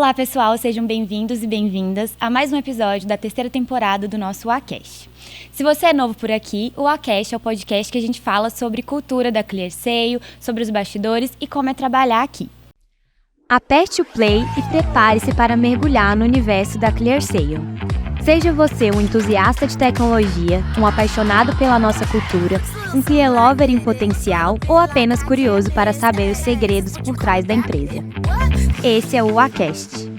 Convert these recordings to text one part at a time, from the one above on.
Olá, pessoal, sejam bem-vindos e bem-vindas a mais um episódio da terceira temporada do nosso UACast. Se você é novo por aqui, o UACast é o podcast que a gente fala sobre cultura da ClearSale, sobre os bastidores e como é trabalhar aqui. Aperte o play e prepare-se para mergulhar no universo da ClearSale. Seja você um entusiasta de tecnologia, um apaixonado pela nossa cultura, um clear lover em potencial ou apenas curioso para saber os segredos por trás da empresa. Esse é o UACast.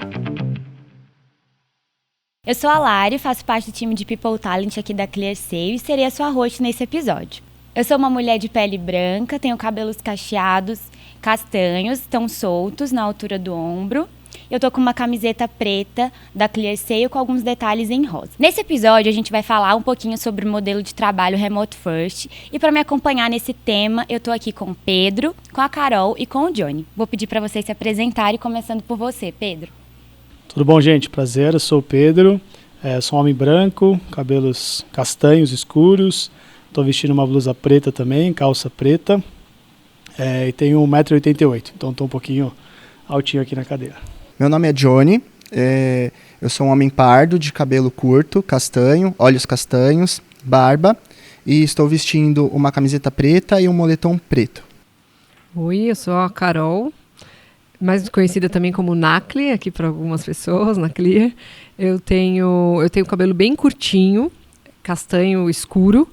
Eu sou a Lari, faço parte do time de People Talent aqui da ClearSale e serei a sua host nesse episódio. Eu sou uma mulher de pele branca, tenho cabelos cacheados, castanhos, estão soltos na altura do ombro. Eu tô com uma camiseta preta da ClearSale com alguns detalhes em rosa. Nesse episódio, a gente vai falar um pouquinho sobre o modelo de trabalho Remote First. E para me acompanhar nesse tema, eu tô aqui com o Pedro, com a Carol e com o Johnny. Vou pedir para vocês se apresentarem, começando por você, Pedro. Tudo bom, gente? Prazer, eu sou o Pedro. Sou um homem branco, cabelos castanhos escuros. Tô vestindo uma blusa preta também, calça preta. E tenho 1,88 m, então tô um pouquinho altinho aqui na cadeira. Meu nome é Johnny, eu sou um homem pardo, de cabelo curto, castanho, olhos castanhos, barba, e estou vestindo uma camiseta preta e um moletom preto. Oi, eu sou a Carol, mais conhecida também como Nacli, aqui para algumas pessoas, na Clear. Eu tenho cabelo bem curtinho, castanho escuro,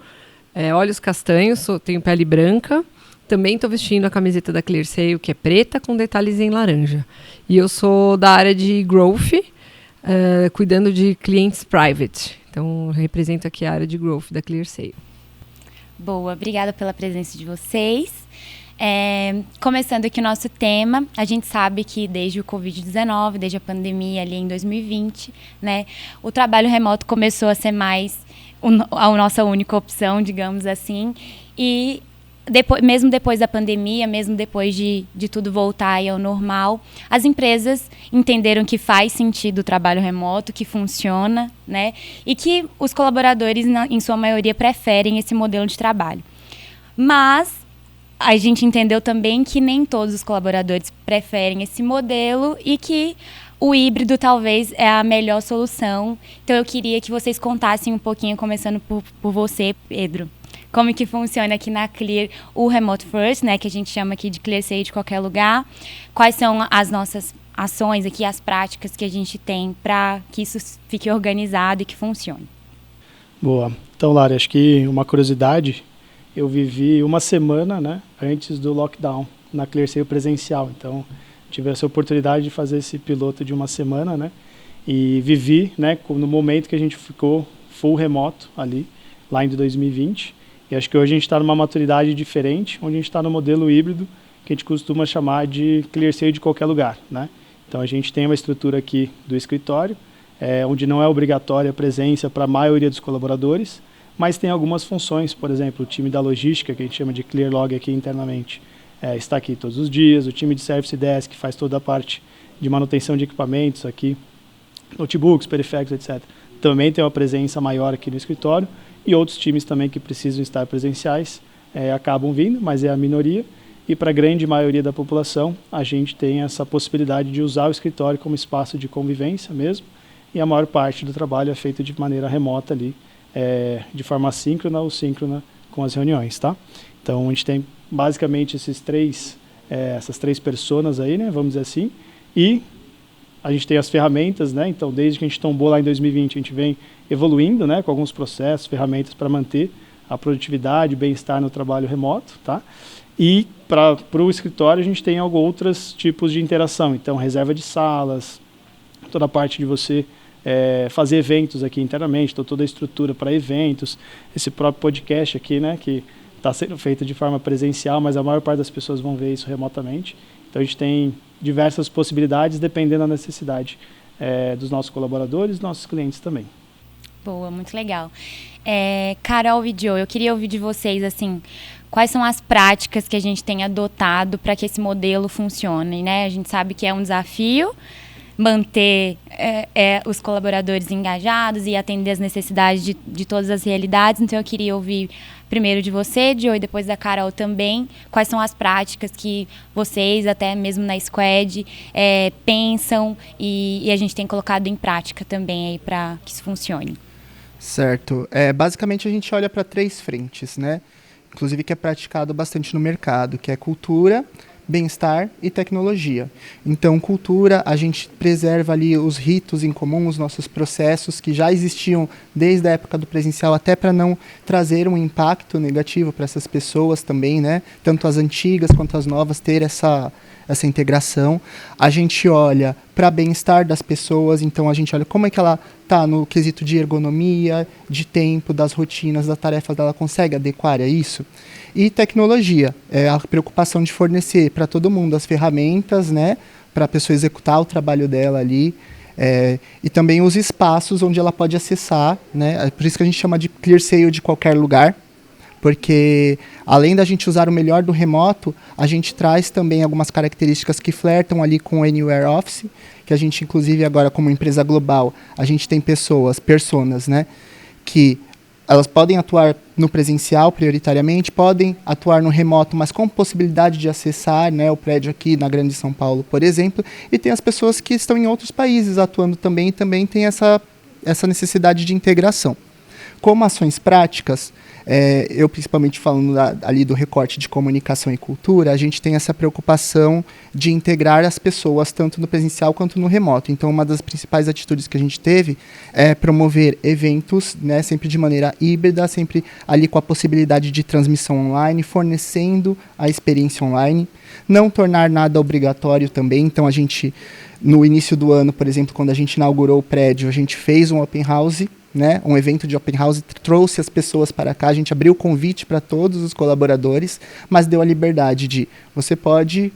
olhos castanhos, tenho pele branca. Também estou vestindo a camiseta da ClearSale, que é preta, com detalhes em laranja. E eu sou da área de Growth, cuidando de clientes private. Então, represento aqui a área de Growth da ClearSale. Boa, obrigada pela presença de vocês. Começando aqui o nosso tema, a gente sabe que desde o Covid-19, desde a pandemia ali em 2020, né, o trabalho remoto começou a ser mais a nossa única opção, digamos assim, e mesmo depois da pandemia, mesmo depois de tudo voltar aí ao normal, as empresas entenderam que faz sentido o trabalho remoto, que funciona, né? E que os colaboradores, em sua maioria, preferem esse modelo de trabalho. Mas a gente entendeu também que nem todos os colaboradores preferem esse modelo e que o híbrido talvez é a melhor solução. Então eu queria que vocês contassem um pouquinho, começando por você, Pedro. Como que funciona aqui na Clear o Remote First, né, que a gente chama aqui de ClearSale de qualquer lugar. Quais são as nossas ações aqui, as práticas que a gente tem para que isso fique organizado e que funcione? Boa. Então, Lara, acho que uma curiosidade, eu vivi uma semana, né, antes do lockdown na ClearSale presencial. Então, tive essa oportunidade de fazer esse piloto de uma semana, né, e vivi, né, no momento que a gente ficou full remoto ali, lá em 2020. E acho que hoje a gente está numa maturidade diferente, onde a gente está no modelo híbrido, que a gente costuma chamar de ClearSale de qualquer lugar, né? Então a gente tem uma estrutura aqui do escritório, onde não é obrigatória a presença para a maioria dos colaboradores, mas tem algumas funções, por exemplo, o time da logística, que a gente chama de ClearLog aqui internamente, está aqui todos os dias, o time de Service Desk, que faz toda a parte de manutenção de equipamentos aqui, notebooks, periféricos, etc. Também tem uma presença maior aqui no escritório, e outros times também que precisam estar presenciais acabam vindo, mas é a minoria. E para a grande maioria da população, a gente tem essa possibilidade de usar o escritório como espaço de convivência mesmo. E a maior parte do trabalho é feito de maneira remota ali, de forma assíncrona ou síncrona com as reuniões, tá? Então a gente tem basicamente essas três personas aí, né, vamos dizer assim. E a gente tem as ferramentas, né? Então, desde que a gente tombou lá em 2020, a gente vem evoluindo, né, com alguns processos, ferramentas para manter a produtividade, o bem-estar no trabalho remoto, tá? E para o escritório a gente tem outros tipos de interação. Então, reserva de salas, toda a parte de você fazer eventos aqui internamente, então toda a estrutura para eventos, esse próprio podcast aqui, né, que está sendo feito de forma presencial, mas a maior parte das pessoas vão ver isso remotamente. Então, a gente tem diversas possibilidades, dependendo da necessidade dos nossos colaboradores e nossos clientes também. Boa, muito legal. Carol e Joe, eu queria ouvir de vocês, assim, quais são as práticas que a gente tem adotado para que esse modelo funcione, né? A gente sabe que é um desafio, manter os colaboradores engajados e atender as necessidades de todas as realidades. Então, eu queria ouvir primeiro de você, Joe, e depois da Carol também, quais são as práticas que vocês, até mesmo na Squad, pensam e a gente tem colocado em prática também aí para que isso funcione. Certo. Basicamente, a gente olha para 3 frentes, né? Inclusive que é praticado bastante no mercado, que é cultura, bem-estar e tecnologia. Então, cultura, a gente preserva ali os ritos em comum, os nossos processos que já existiam desde a época do presencial, até para não trazer um impacto negativo para essas pessoas também, né? Tanto as antigas quanto as novas, ter essa integração. A gente olha para bem-estar das pessoas, então a gente olha como é que ela está no quesito de ergonomia, de tempo, das rotinas, das tarefas, ela consegue adequar a isso. E tecnologia, a preocupação de fornecer para todo mundo as ferramentas, né, para a pessoa executar o trabalho dela ali, e também os espaços onde ela pode acessar, né, por isso que a gente chama de ClearSale de qualquer lugar, porque além da gente usar o melhor do remoto, a gente traz também algumas características que flertam ali com o Anywhere Office, que a gente, inclusive, agora como empresa global, a gente tem personas, né, que elas podem atuar no presencial prioritariamente, podem atuar no remoto, mas com possibilidade de acessar, né, o prédio aqui na Grande São Paulo, por exemplo, e tem as pessoas que estão em outros países atuando também e também tem essa necessidade de integração. Como ações práticas, eu principalmente falando ali do recorte de comunicação e cultura, a gente tem essa preocupação de integrar as pessoas tanto no presencial quanto no remoto. Então, uma das principais atitudes que a gente teve é promover eventos, né, sempre de maneira híbrida, sempre ali com a possibilidade de transmissão online, fornecendo a experiência online. Não tornar nada obrigatório também, então a gente, no início do ano, por exemplo, quando a gente inaugurou o prédio, a gente fez um open house, né, um evento de open house, trouxe as pessoas para cá, a gente abriu o convite para todos os colaboradores, mas deu a liberdade de, você pode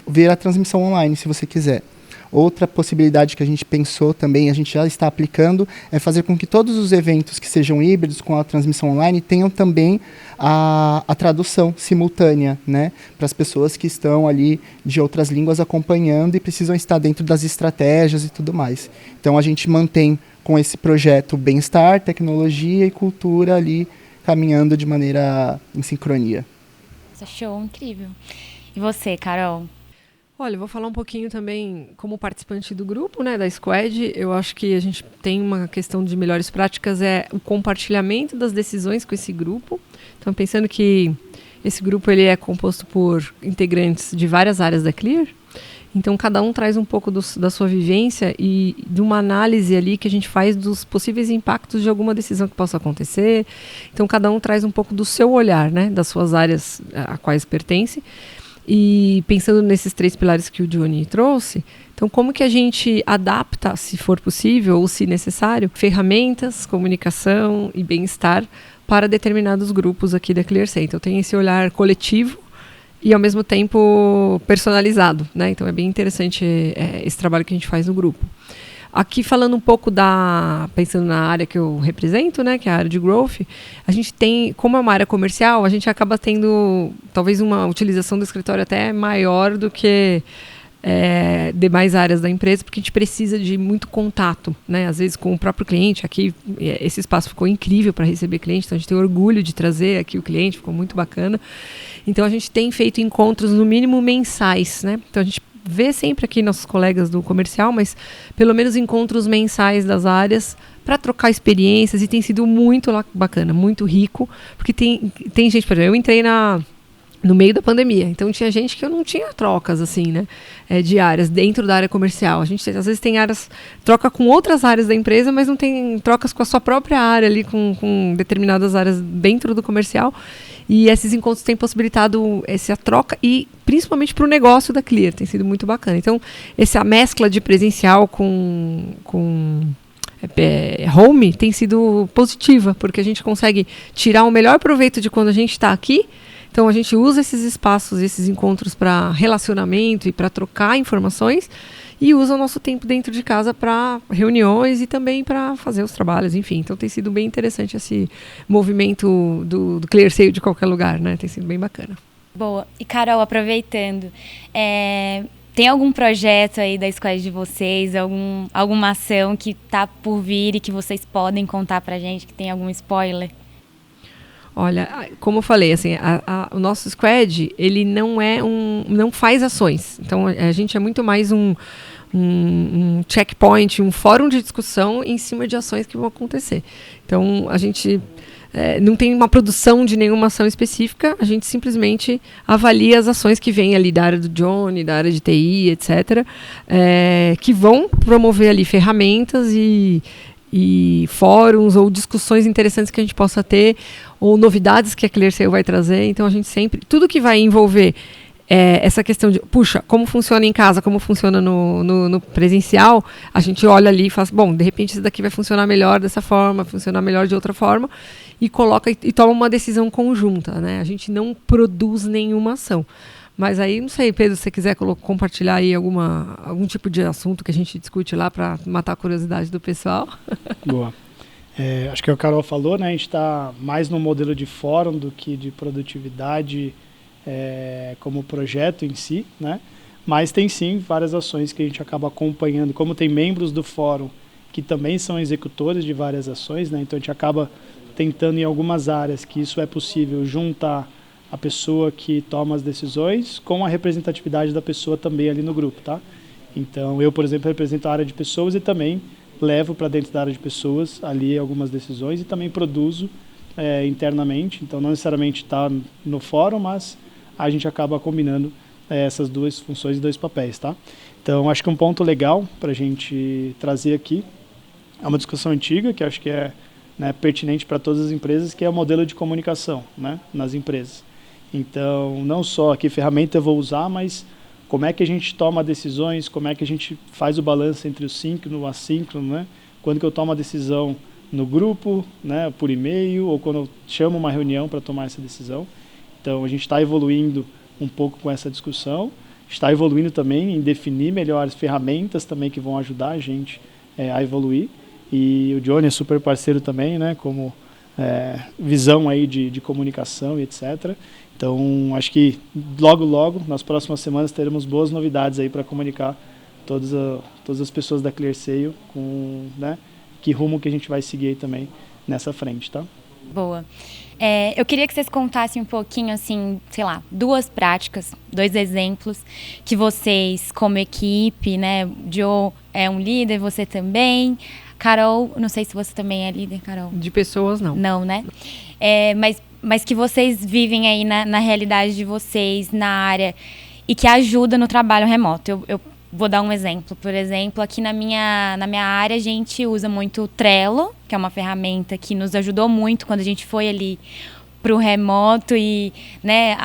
ver a transmissão online se você quiser. Outra possibilidade que a gente pensou também, a gente já está aplicando, é fazer com que todos os eventos que sejam híbridos com a transmissão online tenham também a tradução simultânea, né, para as pessoas que estão ali de outras línguas acompanhando e precisam estar dentro das estratégias e tudo mais. Então, a gente mantém com esse projeto bem-estar, tecnologia e cultura ali caminhando de maneira em sincronia. Nossa, show, incrível. E você, Carol? Olha, eu vou falar um pouquinho também como participante do grupo, né, da Squad. Eu acho que a gente tem uma questão de melhores práticas, o compartilhamento das decisões com esse grupo. Então, pensando que esse grupo ele é composto por integrantes de várias áreas da Clear, então cada um traz um pouco da sua vivência e de uma análise ali que a gente faz dos possíveis impactos de alguma decisão que possa acontecer. Então, cada um traz um pouco do seu olhar, né, das suas áreas a quais pertence. E pensando nesses 3 pilares que o Johnny trouxe, então como que a gente adapta, se for possível ou se necessário, ferramentas, comunicação e bem-estar para determinados grupos aqui da ClearSale. Então tem esse olhar coletivo e ao mesmo tempo personalizado, né? Então é bem interessante esse trabalho que a gente faz no grupo. Aqui falando um pouco pensando na área que eu represento, né, que é a área de growth, a gente tem, como é uma área comercial, a gente acaba tendo talvez uma utilização do escritório até maior do que demais áreas da empresa, porque a gente precisa de muito contato, né, às vezes com o próprio cliente. Aqui esse espaço ficou incrível para receber cliente, então a gente tem orgulho de trazer aqui o cliente, ficou muito bacana. Então a gente tem feito encontros no mínimo mensais, né, então a gente vê sempre aqui nossos colegas do comercial, mas pelo menos encontros mensais das áreas para trocar experiências, e tem sido muito bacana, muito rico, porque tem gente, por exemplo, eu entrei no meio da pandemia, então tinha gente que eu não tinha trocas assim, né, diárias dentro da área comercial. A gente às vezes tem troca com outras áreas da empresa, mas não tem trocas com a sua própria área ali, com determinadas áreas dentro do comercial. E esses encontros têm possibilitado essa troca e principalmente para o negócio da Clear, tem sido muito bacana. Então, essa mescla de presencial com home tem sido positiva, porque a gente consegue tirar o melhor proveito de quando a gente está aqui. Então, a gente usa esses espaços, esses encontros para relacionamento e para trocar informações, e usa o nosso tempo dentro de casa para reuniões e também para fazer os trabalhos, enfim. Então, tem sido bem interessante esse movimento do ClearSale de qualquer lugar, né? Tem sido bem bacana. Boa. E, Carol, aproveitando, tem algum projeto aí da Squad de vocês, alguma ação que tá por vir e que vocês podem contar pra gente, que tem algum spoiler? Olha, como eu falei, assim, o nosso squad, ele não faz ações. Então, a gente é muito mais um checkpoint, um fórum de discussão em cima de ações que vão acontecer. Então, a gente não tem uma produção de nenhuma ação específica, a gente simplesmente avalia as ações que vêm ali da área do Johnny, da área de TI, etc., que vão promover ali ferramentas e fóruns ou discussões interessantes que a gente possa ter, ou novidades que a ClearSale vai trazer. Então, a gente sempre, tudo que vai envolver essa questão de, puxa, como funciona em casa, como funciona no presencial, a gente olha ali e faz, bom, de repente isso daqui vai funcionar melhor dessa forma, funcionar melhor de outra forma, e coloca e toma uma decisão conjunta, né? A gente não produz nenhuma ação. Mas aí, não sei, Pedro, se você quiser compartilhar aí algum tipo de assunto que a gente discute lá para matar a curiosidade do pessoal. Boa. Acho que a Carol falou, né? A gente está mais no modelo de fórum do que de produtividade como projeto em si, né? Mas tem sim várias ações que a gente acaba acompanhando. Como tem membros do fórum que também são executores de várias ações, né? Então a gente acaba tentando em algumas áreas que isso é possível juntar a pessoa que toma as decisões com a representatividade da pessoa também ali no grupo, tá? Então, eu, por exemplo, represento a área de pessoas e também levo para dentro da área de pessoas ali algumas decisões e também produzo internamente. Então, não necessariamente está no fórum, mas a gente acaba combinando essas duas funções e dois papéis, tá? Então, acho que um ponto legal para a gente trazer aqui é uma discussão antiga, que acho que é pertinente para todas as empresas, que é o modelo de comunicação, né, nas empresas. Então, não só que ferramenta eu vou usar, mas como é que a gente toma decisões, como é que a gente faz o balanço entre o síncrono e o assíncrono, né? Quando que eu tomo a decisão no grupo, né, por e-mail, ou quando eu chamo uma reunião para tomar essa decisão. Então, a gente está evoluindo um pouco com essa discussão, está evoluindo também em definir melhores ferramentas também que vão ajudar a gente a evoluir. E o Johnny é super parceiro também, né, como visão aí de comunicação e etc. Então, acho que logo, nas próximas semanas, teremos boas novidades aí para comunicar todas as pessoas da ClearSale com, né, que rumo que a gente vai seguir aí também nessa frente, tá? Boa. Eu queria que vocês contassem um pouquinho, assim, sei lá, 2 práticas, 2 exemplos que vocês, como equipe, né, Joe é um líder, você também, Carol, não sei se você também é líder, Carol. De pessoas, não. Não, né? Mas que vocês vivem aí na realidade de vocês, na área, e que ajuda no trabalho remoto. Eu vou dar um exemplo. Por exemplo, aqui na minha área, a gente usa muito o Trello, que é uma ferramenta que nos ajudou muito quando a gente foi ali para o remoto e, né,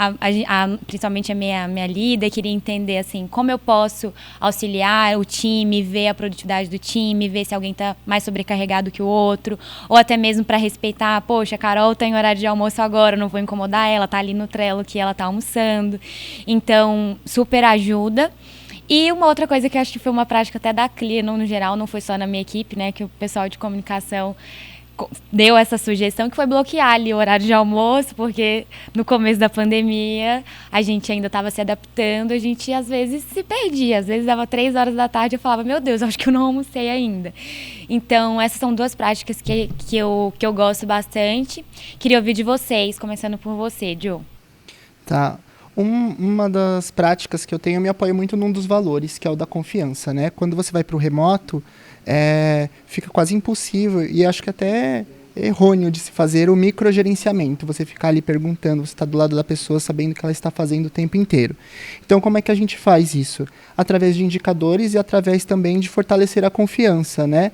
principalmente a minha líder queria entender, assim, como eu posso auxiliar o time, ver a produtividade do time, ver se alguém está mais sobrecarregado que o outro, ou até mesmo para respeitar, poxa, a Carol está em horário de almoço agora, não vou incomodar ela, tá ali no Trello que ela está almoçando. Então, super ajuda. E uma outra coisa que eu acho que foi uma prática até da Clear, no geral, não foi só na minha equipe, né, que o pessoal de comunicação deu essa sugestão, que foi bloquear ali o horário de almoço, porque no começo da pandemia a gente ainda estava se adaptando, a gente às vezes se perdia, às vezes dava 3 horas da tarde e eu falava, meu Deus, acho que eu não almocei ainda. Então essas são 2 práticas que eu gosto bastante. Queria ouvir de vocês, começando por você, Jo. Tá. Uma das práticas que eu tenho, eu me apoio muito num dos valores, que é o da confiança, né? Quando você vai para o remoto, fica quase impossível e acho que até errôneo de se fazer o microgerenciamento. Você ficar ali perguntando, você está do lado da pessoa sabendo o que ela está fazendo o tempo inteiro. Então, como é que a gente faz isso? Através de indicadores e através também de fortalecer a confiança, né?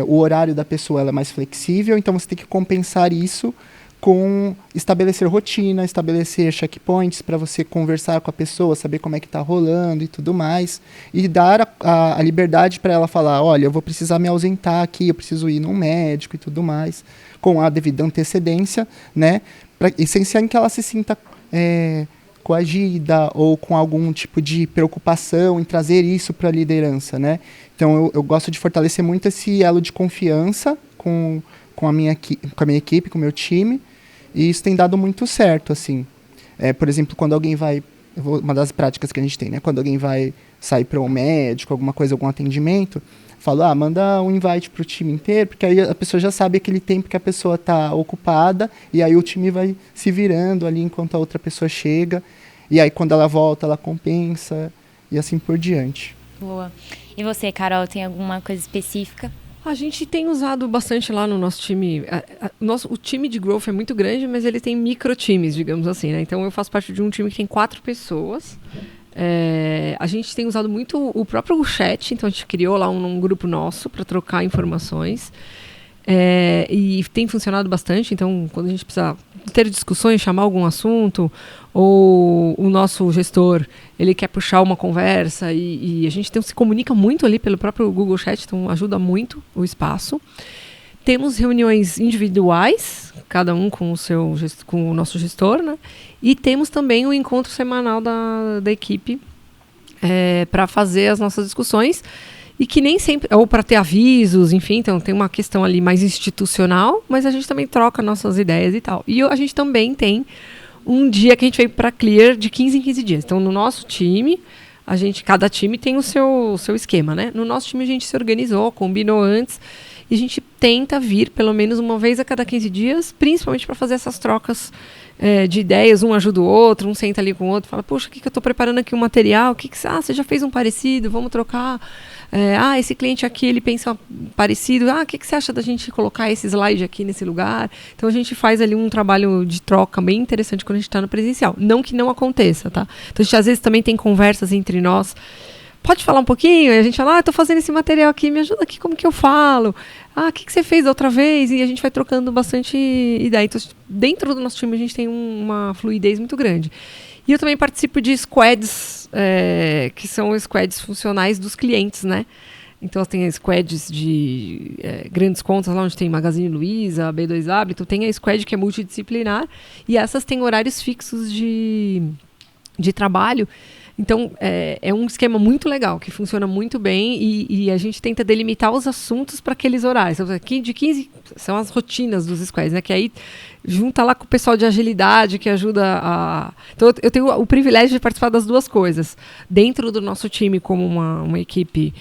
O horário da pessoa ela é mais flexível, então você tem que compensar isso com estabelecer rotina, estabelecer checkpoints para você conversar com a pessoa, saber como é que está rolando e tudo mais, e dar a liberdade para ela falar, olha, eu vou precisar me ausentar aqui, eu preciso ir num médico e tudo mais, com a devida antecedência, né, sem que ela se sinta coagida ou com algum tipo de preocupação em trazer isso para a liderança, né. Então eu gosto de fortalecer muito esse elo de confiança com a minha equipe, com o meu time. E isso tem dado muito certo, assim. Por exemplo, quando alguém vai uma das práticas que a gente tem, né? Quando alguém vai sair para um médico, alguma coisa, algum atendimento, falo, manda um invite para o time inteiro, porque aí a pessoa já sabe aquele tempo que a pessoa está ocupada, e aí o time vai se virando ali enquanto a outra pessoa chega, e aí quando ela volta, ela compensa, e assim por diante. Boa. E você, Carol, tem alguma coisa específica? A gente tem usado bastante lá no nosso time. O time de growth é muito grande, mas ele tem micro times, digamos assim, né? Então eu faço parte de um time que tem 4 pessoas. A gente tem usado muito o próprio chat, então a gente criou lá um grupo nosso para trocar informações. E tem funcionado bastante, então quando a gente precisa ter discussões, chamar algum assunto, ou o nosso gestor ele quer puxar uma conversa e a gente se comunica muito ali pelo próprio Google Chat, então ajuda muito o espaço. Temos reuniões individuais, cada um com o nosso gestor, né? E temos também o encontro semanal da equipe para fazer as nossas discussões. E que nem sempre, ou para ter avisos, enfim, então tem uma questão ali mais institucional, mas a gente também troca nossas ideias e tal. E a gente também tem um dia que a gente veio para Clear de 15 em 15 dias. Então, no nosso time, cada time tem o seu esquema, né? No nosso time a gente se organizou, combinou antes, e a gente tenta vir pelo menos uma vez a cada 15 dias, principalmente para fazer essas trocas de ideias, um ajuda o outro, um senta ali com o outro, fala, poxa, o que eu estou preparando aqui um material, você já fez um parecido, vamos trocar. Esse cliente aqui, ele pensa parecido, o que você acha da gente colocar esse slide aqui nesse lugar? Então a gente faz ali um trabalho de troca bem interessante quando a gente está no presencial. Não que não aconteça, tá? Então a gente às vezes também tem conversas entre nós. Pode falar um pouquinho? E a gente fala, estou fazendo esse material aqui, me ajuda aqui, como que eu falo? O que você fez da outra vez? E a gente vai trocando bastante ideia. Então, dentro do nosso time, a gente tem uma fluidez muito grande. E eu também participo de squads, que são squads funcionais dos clientes, né? Então, tem squads de grandes contas, lá onde tem Magazine Luiza, B2W. Então, tem a squad que é multidisciplinar. E essas têm horários fixos de trabalho. Então, é um esquema muito legal, que funciona muito bem e a gente tenta delimitar os assuntos para aqueles horários. Então, aqui de 15 são as rotinas dos squads, né? Que aí junta lá com o pessoal de agilidade, que ajuda a... Então, eu tenho o privilégio de participar das duas coisas. Dentro do nosso time, como uma equipe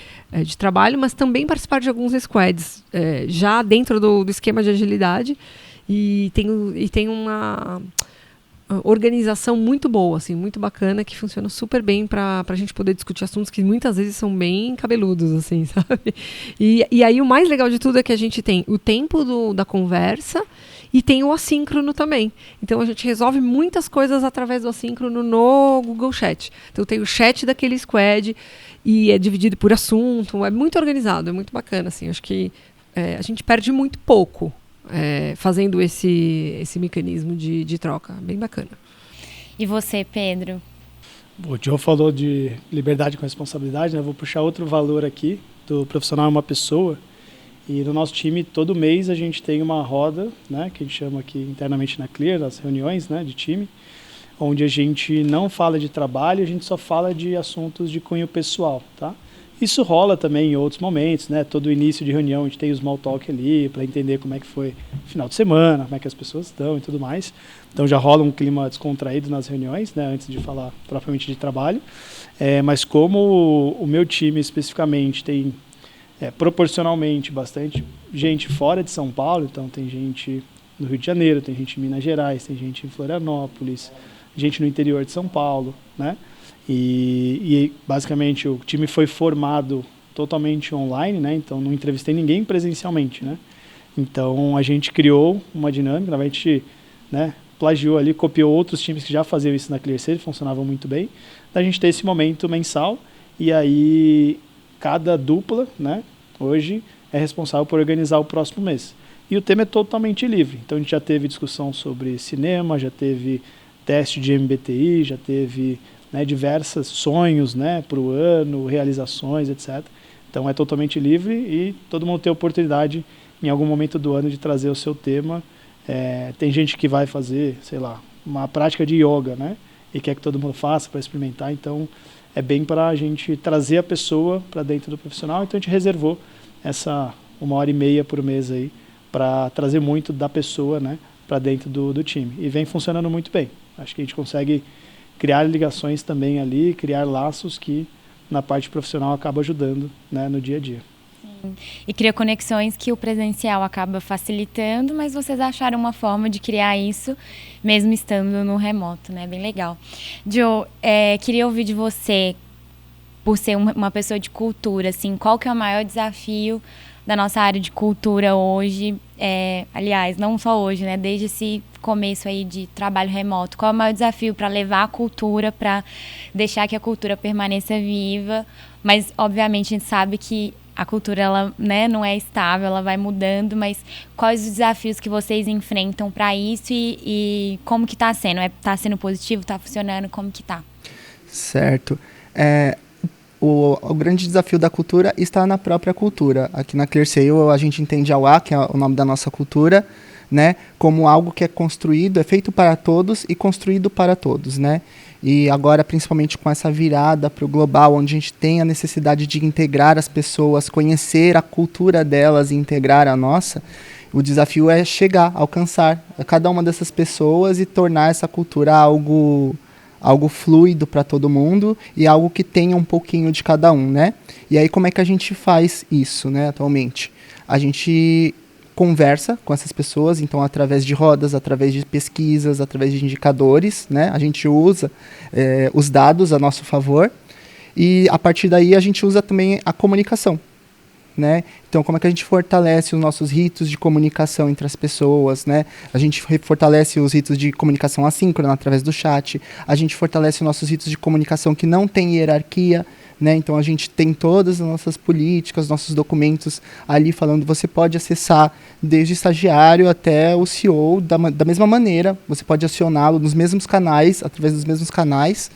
de trabalho, mas também participar de alguns squads, já dentro do esquema de agilidade. E tem uma organização muito boa, assim, muito bacana, que funciona super bem para a gente poder discutir assuntos que muitas vezes são bem cabeludos, assim, sabe? E aí o mais legal de tudo é que a gente tem o tempo da conversa e tem o assíncrono também. Então a gente resolve muitas coisas através do assíncrono no Google Chat. Então tem o chat daquele squad e é dividido por assunto, é muito organizado, é muito bacana, assim. Acho que a gente perde muito pouco fazendo esse mecanismo de troca. Bem bacana. E você, Pedro? O Joe falou de liberdade com responsabilidade, né? Vou puxar outro valor aqui, do profissional é uma pessoa. E no nosso time, todo mês, a gente tem uma roda, né, que a gente chama aqui internamente na Clear, as reuniões, né, de time, onde a gente não fala de trabalho, a gente só fala de assuntos de cunho pessoal, tá? Isso rola também em outros momentos, né? Todo início de reunião a gente tem o small talk ali para entender como é que foi o final de semana, como é que as pessoas estão e tudo mais. Então já rola um clima descontraído nas reuniões, né? Antes de falar propriamente de trabalho. Mas como o meu time especificamente tem proporcionalmente bastante gente fora de São Paulo, então tem gente no Rio de Janeiro, tem gente em Minas Gerais, tem gente em Florianópolis, gente no interior de São Paulo, né? E basicamente o time foi formado totalmente online, né? Então não entrevistei ninguém presencialmente, né? Então a gente criou uma dinâmica, a gente, né, plagiou ali, copiou outros times que já faziam isso na ClearSale, funcionavam muito bem. Da gente ter esse momento mensal e aí cada dupla, né, hoje é responsável por organizar o próximo mês. E o tema é totalmente livre. Então a gente já teve discussão sobre cinema, já teve teste de MBTI, já teve, né, diversos sonhos, né, para o ano, realizações, etc. Então é totalmente livre e todo mundo tem a oportunidade em algum momento do ano de trazer o seu tema. Tem gente que vai fazer, sei lá, uma prática de yoga, né, e quer que todo mundo faça para experimentar. Então é bem para a gente trazer a pessoa para dentro do profissional. Então a gente reservou essa 1h30 por mês aí para trazer muito da pessoa, né, para dentro do time. E vem funcionando muito bem. Acho que a gente consegue criar ligações também ali, criar laços que na parte profissional acaba ajudando, né, no dia a dia. Sim. E cria conexões que o presencial acaba facilitando, mas vocês acharam uma forma de criar isso mesmo estando no remoto, né? Bem legal. Jo, queria ouvir de você, por ser uma pessoa de cultura, assim, qual que é o maior desafio da nossa área de cultura hoje? Aliás, não só hoje, né? Desde esse começo aí de trabalho remoto. Qual é o maior desafio para levar a cultura, para deixar que a cultura permaneça viva? Mas, obviamente, a gente sabe que a cultura, ela, né, não é estável, ela vai mudando, mas quais os desafios que vocês enfrentam para isso e como que está sendo? Está sendo positivo? Está funcionando? Como que está? Certo. O grande desafio da cultura está na própria cultura. Aqui na ClearSale a gente entende a UA, que é o nome da nossa cultura, né, como algo que é construído, é feito para todos e construído para todos, né? E agora, principalmente com essa virada para o global, onde a gente tem a necessidade de integrar as pessoas, conhecer a cultura delas e integrar a nossa, o desafio é chegar, alcançar a cada uma dessas pessoas e tornar essa cultura algo fluido para todo mundo e algo que tenha um pouquinho de cada um, né? E aí como é que a gente faz isso, né, atualmente? A gente conversa com essas pessoas, então através de rodas, através de pesquisas, através de indicadores, né? A gente usa os dados a nosso favor e a partir daí a gente usa também a comunicação, né? Então, como é que a gente fortalece os nossos ritos de comunicação entre as pessoas, né? A gente fortalece os ritos de comunicação assíncrona através do chat, a gente fortalece os nossos ritos de comunicação que não tem hierarquia, né? Então, a gente tem todas as nossas políticas, nossos documentos ali falando, você pode acessar desde o estagiário até o CEO da mesma maneira, você pode acioná-lo nos mesmos canais, através dos mesmos canais,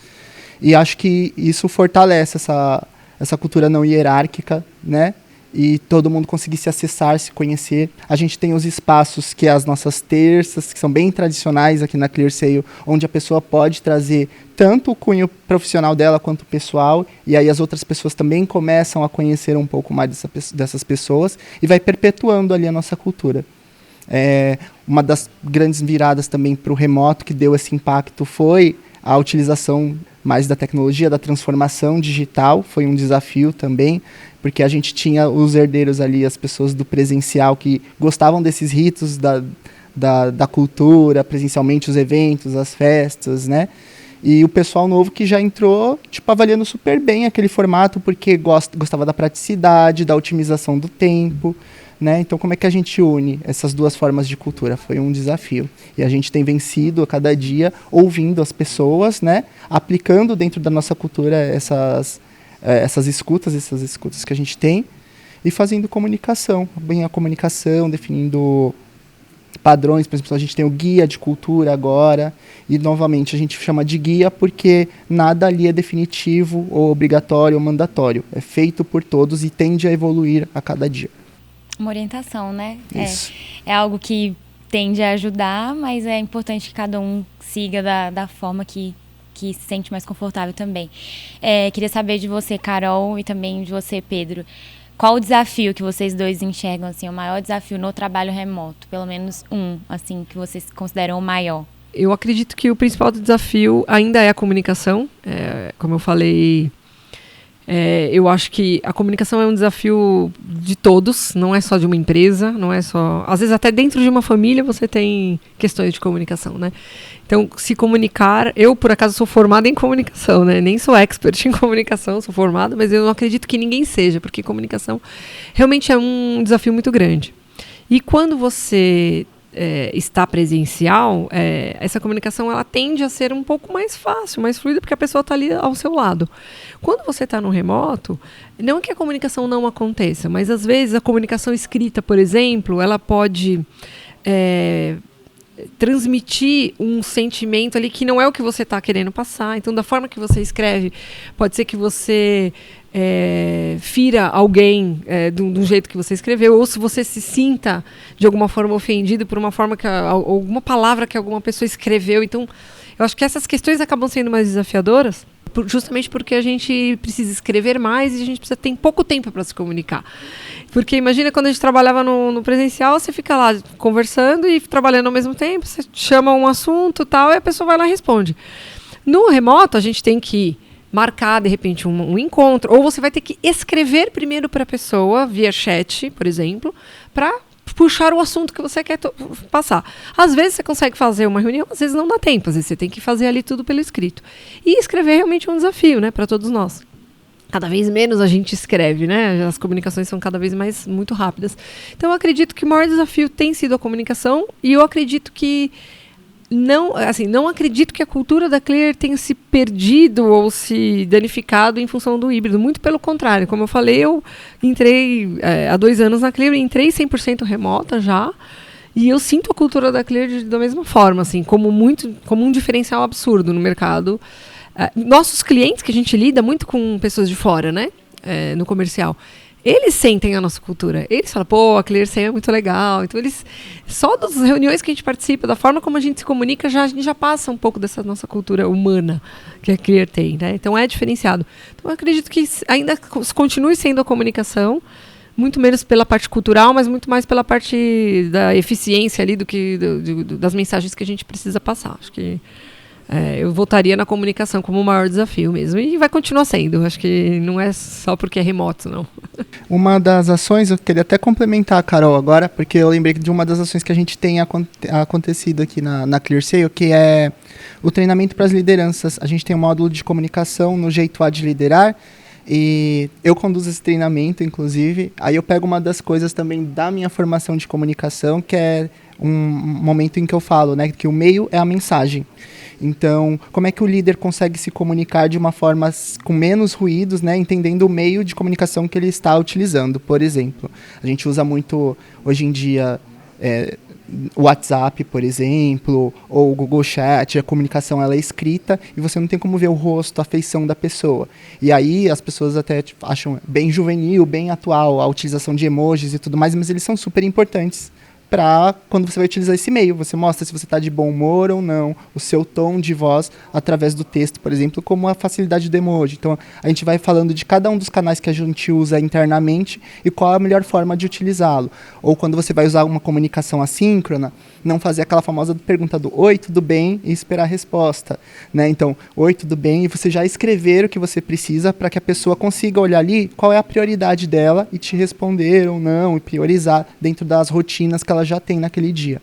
e acho que isso fortalece essa cultura não hierárquica, né? E todo mundo conseguir se acessar, se conhecer. A gente tem os espaços que é as nossas terças, que são bem tradicionais aqui na ClearSale, onde a pessoa pode trazer tanto o cunho profissional dela quanto o pessoal, e aí as outras pessoas também começam a conhecer um pouco mais dessas pessoas, e vai perpetuando ali a nossa cultura. Uma das grandes viradas também para o remoto que deu esse impacto foi a utilização mais da tecnologia, da transformação digital, foi um desafio também, porque a gente tinha os herdeiros ali, as pessoas do presencial que gostavam desses ritos da cultura, presencialmente os eventos, as festas, né? E o pessoal novo que já entrou, tipo, avaliando super bem aquele formato, porque gostava da praticidade, da otimização do tempo, né? Então, como é que a gente une essas duas formas de cultura? Foi um desafio. E a gente tem vencido a cada dia, ouvindo as pessoas, né? Aplicando dentro da nossa cultura essas escutas que a gente tem e fazendo comunicação. Bem, a comunicação, definindo padrões. Por exemplo, a gente tem o guia de cultura agora e, novamente, a gente chama de guia porque nada ali é definitivo ou obrigatório ou mandatório. É feito por todos e tende a evoluir a cada dia. Uma orientação, né? Isso. É algo que tende a ajudar, mas é importante que cada um siga da forma que se sente mais confortável também. Queria saber de você, Carol, e também de você, Pedro. Qual o desafio que vocês dois enxergam, assim, o maior desafio no trabalho remoto? Pelo menos um, assim, que vocês consideram o maior. Eu acredito que o principal desafio ainda é a comunicação. Como eu falei, eu acho que a comunicação é um desafio de todos, não é só de uma empresa, não é só... Às vezes até dentro de uma família você tem questões de comunicação, né? Então, se comunicar... Eu, por acaso, sou formada em comunicação, né? Nem sou expert em comunicação, sou formada, mas eu não acredito que ninguém seja, porque comunicação realmente é um desafio muito grande. E quando você está presencial, essa comunicação ela tende a ser um pouco mais fácil, mais fluida, porque a pessoa está ali ao seu lado. Quando você está no remoto, não que a comunicação não aconteça, mas às vezes a comunicação escrita, por exemplo, ela pode transmitir um sentimento ali que não é o que você está querendo passar. Então, da forma que você escreve, pode ser que você fira alguém de um jeito que você escreveu, ou se você se sinta de alguma forma ofendido por uma forma alguma palavra que alguma pessoa escreveu. Então, eu acho que essas questões acabam sendo mais desafiadoras, justamente porque a gente precisa escrever mais e a gente tem pouco tempo para se comunicar. Porque imagina quando a gente trabalhava no presencial, você fica lá conversando e trabalhando ao mesmo tempo, você chama um assunto e tal, e a pessoa vai lá e responde. No remoto, a gente tem que marcar, de repente, um encontro, ou você vai ter que escrever primeiro para a pessoa, via chat, por exemplo, para puxar o assunto que você quer passar. Às vezes você consegue fazer uma reunião, às vezes não dá tempo, às vezes você tem que fazer ali tudo pelo escrito. E escrever realmente é um desafio, né, para todos nós. Cada vez menos a gente escreve, né? As comunicações são cada vez mais muito rápidas. Então, eu acredito que o maior desafio tem sido a comunicação, e eu acredito que não acredito que a cultura da Clear tenha se perdido ou se danificado em função do híbrido. Muito pelo contrário. Como eu falei, eu entrei há 2 anos na Clear, entrei 100% remota já, e eu sinto a cultura da Clear da mesma forma, assim, como um diferencial absurdo no mercado. Nossos clientes, que a gente lida muito com pessoas de fora, né? No comercial, eles sentem a nossa cultura. Eles falam, pô, a Clear é muito legal. Então, só das reuniões que a gente participa, da forma como a gente se comunica, a gente já passa um pouco dessa nossa cultura humana que a Clear tem, né? Então, é diferenciado. Então, eu acredito que ainda continue sendo a comunicação, muito menos pela parte cultural, mas muito mais pela parte da eficiência ali das mensagens que a gente precisa passar. Acho que eu voltaria na comunicação como o maior desafio mesmo. E vai continuar sendo. Acho que não é só porque é remoto, não. Uma das ações, eu queria até complementar a Carol agora, porque eu lembrei de uma das ações que a gente tem acontecido aqui na ClearSale, que é o treinamento para as lideranças. A gente tem um módulo de comunicação no Jeito A de Liderar, e eu conduzo esse treinamento, inclusive. Aí eu pego uma das coisas também da minha formação de comunicação, que é um momento em que eu falo, né, que o meio é a mensagem. Então, como é que o líder consegue se comunicar de uma forma com menos ruídos, né, entendendo o meio de comunicação que ele está utilizando? Por exemplo, a gente usa muito, hoje em dia, o WhatsApp, por exemplo, ou o Google Chat. A comunicação ela é escrita e você não tem como ver o rosto, a feição da pessoa. E aí as pessoas até acham bem juvenil, bem atual, a utilização de emojis e tudo mais, mas eles são super importantes para quando você vai utilizar esse meio. Você mostra se você está de bom humor ou não, o seu tom de voz através do texto, por exemplo, como a facilidade do emoji. Então, a gente vai falando de cada um dos canais que a gente usa internamente e qual é a melhor forma de utilizá-lo. Ou quando você vai usar uma comunicação assíncrona, não fazer aquela famosa pergunta do oi, tudo bem, e esperar a resposta, né? Então, oi, tudo bem, e você já escrever o que você precisa para que a pessoa consiga olhar ali qual é a prioridade dela e te responder ou não, e priorizar dentro das rotinas que ela já tem naquele dia.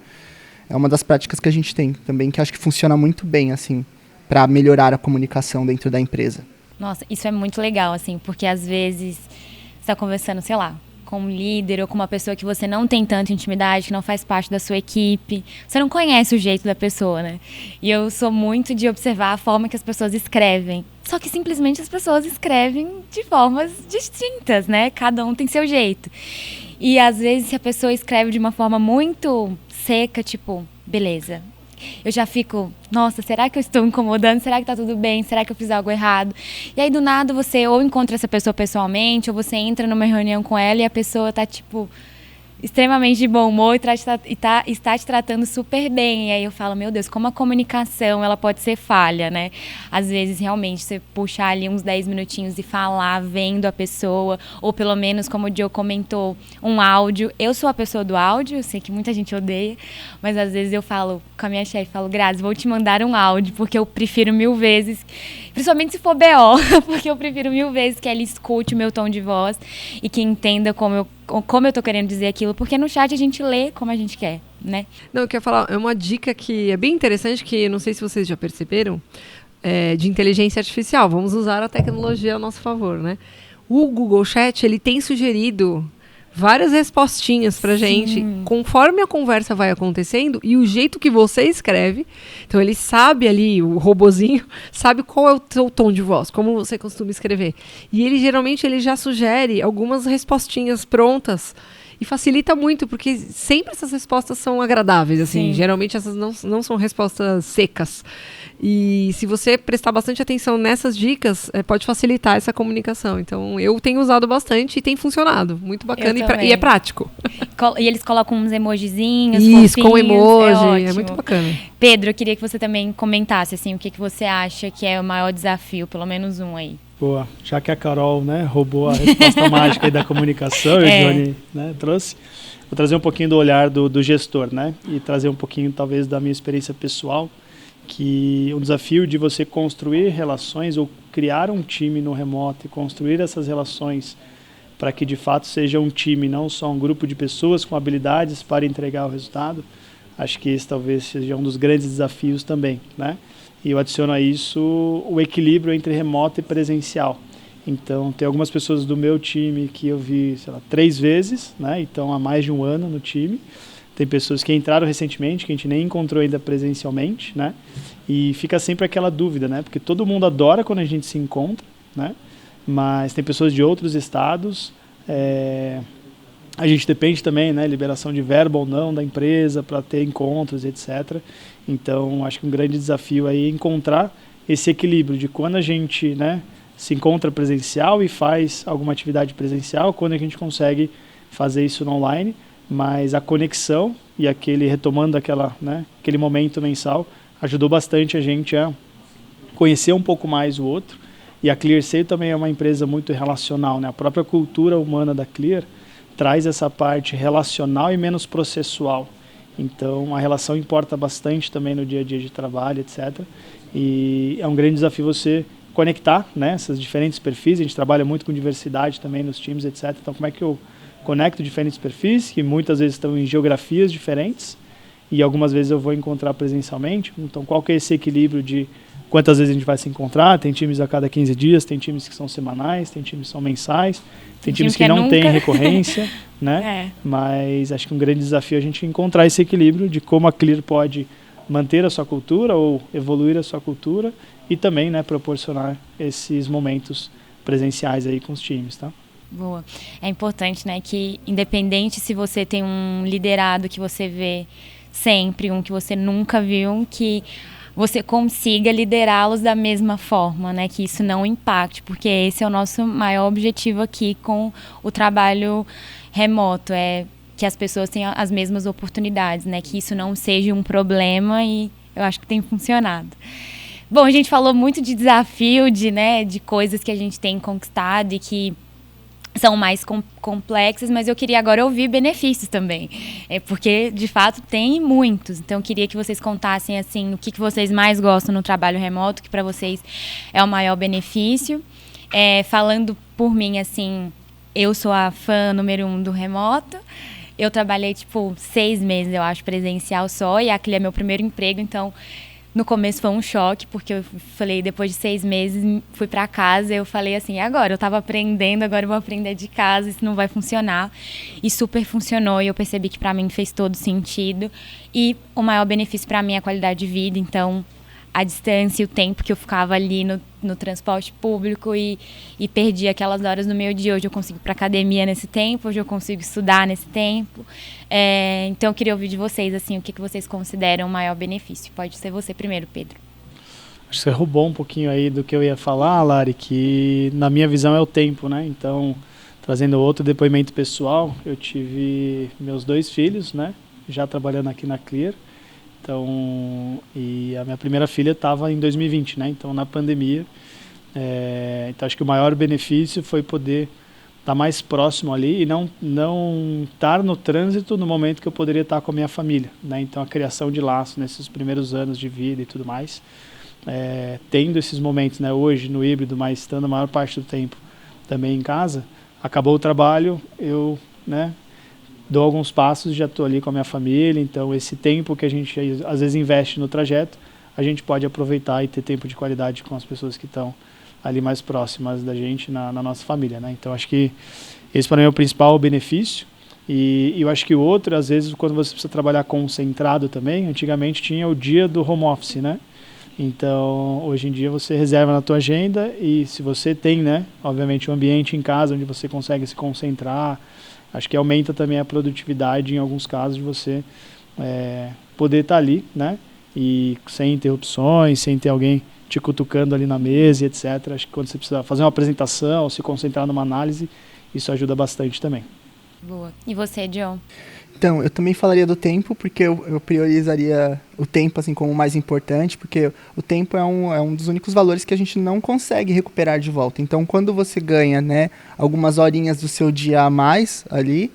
É uma das práticas que a gente tem também, que acho que funciona muito bem, assim, para melhorar a comunicação dentro da empresa. Nossa, isso é muito legal, assim, porque às vezes você está conversando, sei lá, com um líder ou com uma pessoa que você não tem tanta intimidade, que não faz parte da sua equipe. Você não conhece o jeito da pessoa, né? E eu sou muito de observar a forma que as pessoas escrevem. Só que simplesmente as pessoas escrevem de formas distintas, né? Cada um tem seu jeito. E às vezes se a pessoa escreve de uma forma muito seca, tipo, beleza. Eu já fico, nossa, será que eu estou incomodando? Será que tá tudo bem? Será que eu fiz algo errado? E aí, do nada, você ou encontra essa pessoa pessoalmente, ou você entra numa reunião com ela e a pessoa tá, tipo, extremamente de bom humor e está te tratando super bem. E aí eu falo, meu Deus, como a comunicação ela pode ser falha, né? Às vezes, realmente, você puxar ali uns 10 minutinhos e falar vendo a pessoa, ou pelo menos, como o Joe comentou, um áudio. Eu sou a pessoa do áudio, eu sei que muita gente odeia, mas às vezes eu falo com a minha chefe, falo, Grazi, vou te mandar um áudio, porque eu prefiro 1000 vezes, principalmente se for BO, porque eu prefiro 1000 vezes que ela escute o meu tom de voz e que entenda como eu tô querendo dizer aquilo, porque no chat a gente lê como a gente quer, né? Não, eu quero falar, é uma dica que é bem interessante, que não sei se vocês já perceberam, de inteligência artificial. Vamos usar a tecnologia a nosso favor, né? O Google Chat, ele tem sugerido várias respostinhas pra gente, conforme a conversa vai acontecendo e o jeito que você escreve. Então, ele sabe ali, o robozinho, sabe qual é o seu tom de voz, como você costuma escrever. E ele, geralmente, ele já sugere algumas respostinhas prontas e facilita muito, porque sempre essas respostas são agradáveis, assim. Sim. Geralmente, essas não são respostas secas. E se você prestar bastante atenção nessas dicas, pode facilitar essa comunicação. Então, eu tenho usado bastante e tem funcionado. Muito bacana e é prático. E eles colocam uns emojizinhos, isso, fofinhos, com emoji, é muito bacana. Pedro, eu queria que você também comentasse, assim, o que você acha que é o maior desafio, pelo menos um aí. Boa, já que a Carol, né, roubou a resposta mágica aí da comunicação, e o Johnny, né, trouxe, vou trazer um pouquinho do olhar do gestor, né, e trazer um pouquinho, talvez, da minha experiência pessoal. que o desafio de você construir relações ou criar um time no remoto e construir essas relações para que de fato seja um time, não só um grupo de pessoas com habilidades para entregar o resultado, acho que esse talvez seja um dos grandes desafios também, né? E eu adiciono a isso o equilíbrio entre remoto e presencial. Então, tem algumas pessoas do meu time que eu vi, 3 vezes, né? Então, há mais de um ano no time. Tem pessoas que entraram recentemente, que a gente nem encontrou ainda presencialmente, né? E fica sempre aquela dúvida, né? Porque todo mundo adora quando a gente se encontra, né? Mas tem pessoas de outros estados. A gente depende também, né? Liberação de verba ou não da empresa para ter encontros, etc. Então, acho que um grande desafio aí é encontrar esse equilíbrio de quando a gente, né, se encontra presencial e faz alguma atividade presencial, quando a gente consegue fazer isso no online, mas a conexão e retomando aquele momento mensal ajudou bastante a gente a conhecer um pouco mais o outro. E a ClearSale também é uma empresa muito relacional, né? A própria cultura humana da Clear traz essa parte relacional e menos processual. Então, a relação importa bastante também no dia a dia de trabalho, etc. E é um grande desafio você conectar, né, essas diferentes perfis. A gente trabalha muito com diversidade também nos times, etc. Então, como é que eu conecto diferentes perfis, que muitas vezes estão em geografias diferentes, e algumas vezes eu vou encontrar presencialmente. Então, qual que é esse equilíbrio de quantas vezes a gente vai se encontrar? Tem times a cada 15 dias, tem times que são semanais, tem times que são mensais, tem times que não têm recorrência, né? Mas acho que um grande desafio é a gente encontrar esse equilíbrio de como a Clear pode manter a sua cultura ou evoluir a sua cultura e também, né, proporcionar esses momentos presenciais aí com os times, tá? Boa. É importante, né, que independente se você tem um liderado que você vê sempre, um que você nunca viu, que você consiga liderá-los da mesma forma, né? Que isso não impacte, porque esse é o nosso maior objetivo aqui com o trabalho remoto, é que as pessoas tenham as mesmas oportunidades, né? Que isso não seja um problema e eu acho que tem funcionado. Bom, a gente falou muito de desafio, de coisas que a gente tem conquistado e que são mais complexas, mas eu queria agora ouvir benefícios também, porque de fato tem muitos. Então eu queria que vocês contassem assim o que vocês mais gostam no trabalho remoto, que para vocês é o maior benefício. Falando por mim, assim, eu sou a fã número 1 do remoto. Eu trabalhei 6 meses, eu acho, presencial só, e aquele é meu primeiro emprego, então no começo foi um choque, porque eu falei, depois de 6 meses, fui para casa, eu falei assim, agora eu estava aprendendo, agora eu vou aprender de casa, isso não vai funcionar. E super funcionou, e eu percebi que para mim fez todo sentido. E o maior benefício para mim é a qualidade de vida, então a distância e o tempo que eu ficava ali no transporte público e perdi aquelas horas no meu dia. Hoje eu consigo ir para academia nesse tempo, hoje eu consigo estudar nesse tempo. Então eu queria ouvir de vocês, assim, o que vocês consideram o maior benefício. Pode ser você primeiro, Pedro. Acho que você roubou um pouquinho aí do que eu ia falar, Lari, que na minha visão é o tempo, né? Então, trazendo outro depoimento pessoal, eu tive meus 2 filhos, né? Já trabalhando aqui na Clear. Então, e a minha primeira filha estava em 2020, né? Então, na pandemia. Então, acho que o maior benefício foi poder estar mais próximo ali e não estar no trânsito no momento que eu poderia estar com a minha família, né? Então, a criação de laços nesses primeiros anos de vida e tudo mais, tendo esses momentos, né? Hoje no híbrido, mas estando a maior parte do tempo também em casa, acabou o trabalho, eu, né, dou alguns passos e já estou ali com a minha família. Então, esse tempo que a gente às vezes investe no trajeto, a gente pode aproveitar e ter tempo de qualidade com as pessoas que estão ali mais próximas da gente na nossa família, né? Então, acho que esse para mim é o principal benefício. E eu acho que o outro, às vezes, quando você precisa trabalhar concentrado também, antigamente tinha o dia do home office, né? Então, hoje em dia você reserva na tua agenda e se você tem, né, obviamente, um ambiente em casa onde você consegue se concentrar, acho que aumenta também a produtividade em alguns casos de você poder estar ali, né? E sem interrupções, sem ter alguém te cutucando ali na mesa, etc. Acho que quando você precisa fazer uma apresentação ou se concentrar numa análise, isso ajuda bastante também. Boa. E você, John? Então, eu também falaria do tempo, porque eu priorizaria o tempo assim como o mais importante, porque o tempo é um dos únicos valores que a gente não consegue recuperar de volta. Então, quando você ganha, né, algumas horinhas do seu dia a mais ali,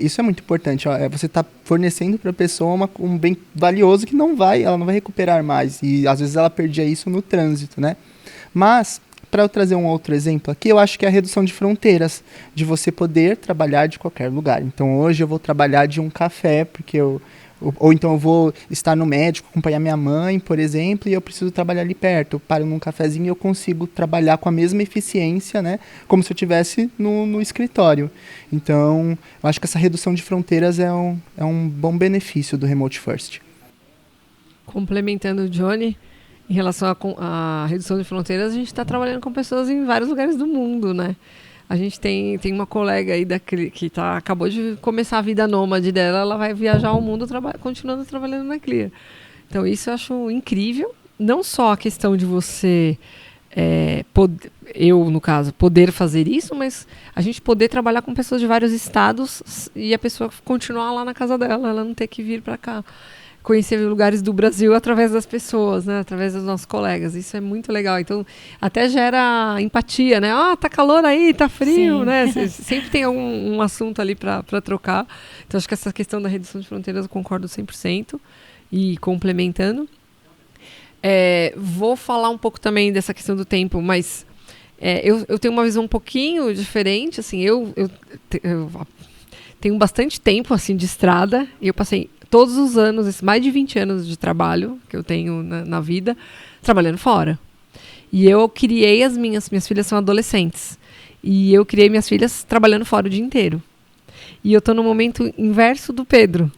Isso é muito importante. Você está fornecendo para a pessoa um bem valioso que ela não vai recuperar mais. E às vezes ela perdia isso no trânsito, né? Mas, para eu trazer um outro exemplo aqui, eu acho que é a redução de fronteiras, de você poder trabalhar de qualquer lugar. Então, hoje eu vou trabalhar de um café, ou então eu vou estar no médico, acompanhar minha mãe, por exemplo, e eu preciso trabalhar ali perto. Eu paro num cafezinho e eu consigo trabalhar com a mesma eficiência, né? Como se eu estivesse no escritório. Então, eu acho que essa redução de fronteiras é um bom benefício do Remote First. Complementando o Johnny, em relação à redução de fronteiras, a gente está trabalhando com pessoas em vários lugares do mundo, né? A gente tem uma colega aí que acabou de começar a vida nômade dela, ela vai viajar ao mundo continuando trabalhando na Clear. Então, isso eu acho incrível. Não só a questão de você, eu, no caso, poder fazer isso, mas a gente poder trabalhar com pessoas de vários estados e a pessoa continuar lá na casa dela, ela não ter que vir para cá. Conhecer lugares do Brasil através das pessoas, né? Através dos nossos colegas. Isso é muito legal. Então, até gera empatia, né? Tá calor aí, tá frio, sim, né? Sempre tem um assunto ali para trocar. Então, acho que essa questão da redução de fronteiras eu concordo 100%. E complementando, vou falar um pouco também dessa questão do tempo, mas eu tenho uma visão um pouquinho diferente. Assim, eu tenho bastante tempo assim, de estrada e eu passei todos os anos, esses mais de 20 anos de trabalho que eu tenho na vida, trabalhando fora. E eu criei minhas filhas são adolescentes, e eu criei minhas filhas trabalhando fora o dia inteiro. E eu estou no momento inverso do Pedro.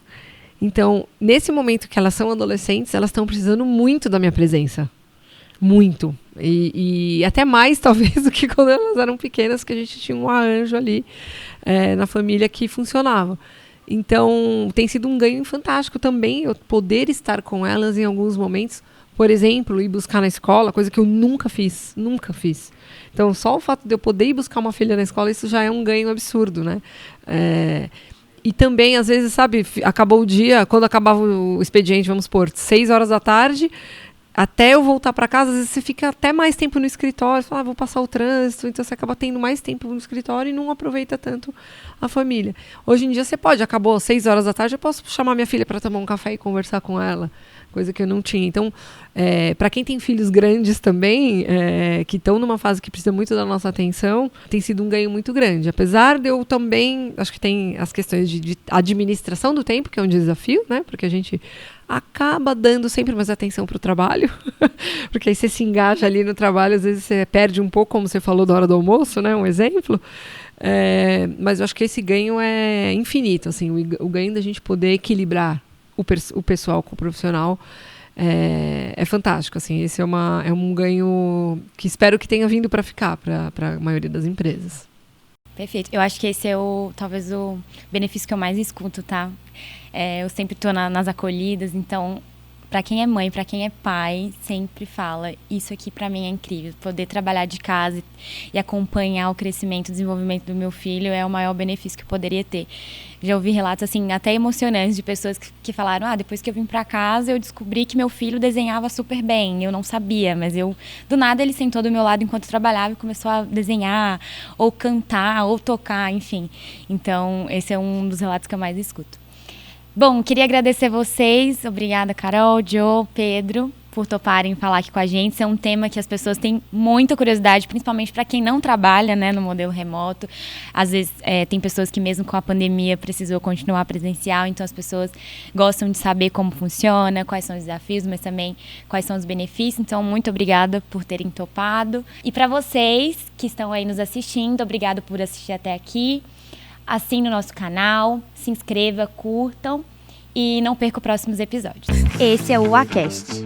Então, nesse momento que elas são adolescentes, elas estão precisando muito da minha presença. Muito. E até mais, talvez, do que quando elas eram pequenas, que a gente tinha um arranjo ali na família que funcionava. Então, tem sido um ganho fantástico também eu poder estar com elas em alguns momentos. Por exemplo, ir buscar na escola, coisa que eu nunca fiz. Então, só o fato de eu poder ir buscar uma filha na escola, isso já é um ganho absurdo, né? E também, às vezes, sabe, acabou o dia, quando acabava o expediente, vamos supor, 6 horas da tarde, até eu voltar para casa, às vezes você fica até mais tempo no escritório, você fala, vou passar o trânsito, então você acaba tendo mais tempo no escritório e não aproveita tanto a família. Hoje em dia você pode, acabou 6 horas da tarde, eu posso chamar minha filha para tomar um café e conversar com ela, coisa que eu não tinha. Então, para quem tem filhos grandes também, que estão numa fase que precisa muito da nossa atenção, tem sido um ganho muito grande. Apesar de eu também, acho que tem as questões de administração do tempo, que é um desafio, né? Porque a gente acaba dando sempre mais atenção para o trabalho, porque aí você se engaja ali no trabalho, às vezes você perde um pouco, como você falou da hora do almoço, né? Um exemplo. Mas eu acho que esse ganho é infinito, assim, o ganho da gente poder equilibrar o pessoal com o profissional é fantástico, assim, esse é um ganho que espero que tenha vindo para ficar para a maioria das empresas. Perfeito. Eu acho que esse é talvez o benefício que eu mais escuto, tá? Eu sempre estou nas acolhidas, então, para quem é mãe, para quem é pai, sempre fala, isso aqui para mim é incrível. Poder trabalhar de casa e acompanhar o crescimento e desenvolvimento do meu filho é o maior benefício que eu poderia ter. Já ouvi relatos, assim, até emocionantes de pessoas que falaram, depois que eu vim para casa, eu descobri que meu filho desenhava super bem. Eu não sabia, mas do nada ele sentou do meu lado enquanto eu trabalhava e começou a desenhar, ou cantar, ou tocar, enfim. Então, esse é um dos relatos que eu mais escuto. Bom, queria agradecer vocês. Obrigada, Carol, Joe, Pedro, por toparem falar aqui com a gente. Esse é um tema que as pessoas têm muita curiosidade, principalmente para quem não trabalha, né, no modelo remoto. Às vezes tem pessoas que mesmo com a pandemia precisou continuar presencial, então as pessoas gostam de saber como funciona, quais são os desafios, mas também quais são os benefícios. Então, muito obrigada por terem topado. E para vocês que estão aí nos assistindo, obrigado por assistir até aqui. Assine o nosso canal, se inscreva, curtam e não perca os próximos episódios. Esse é o Acast.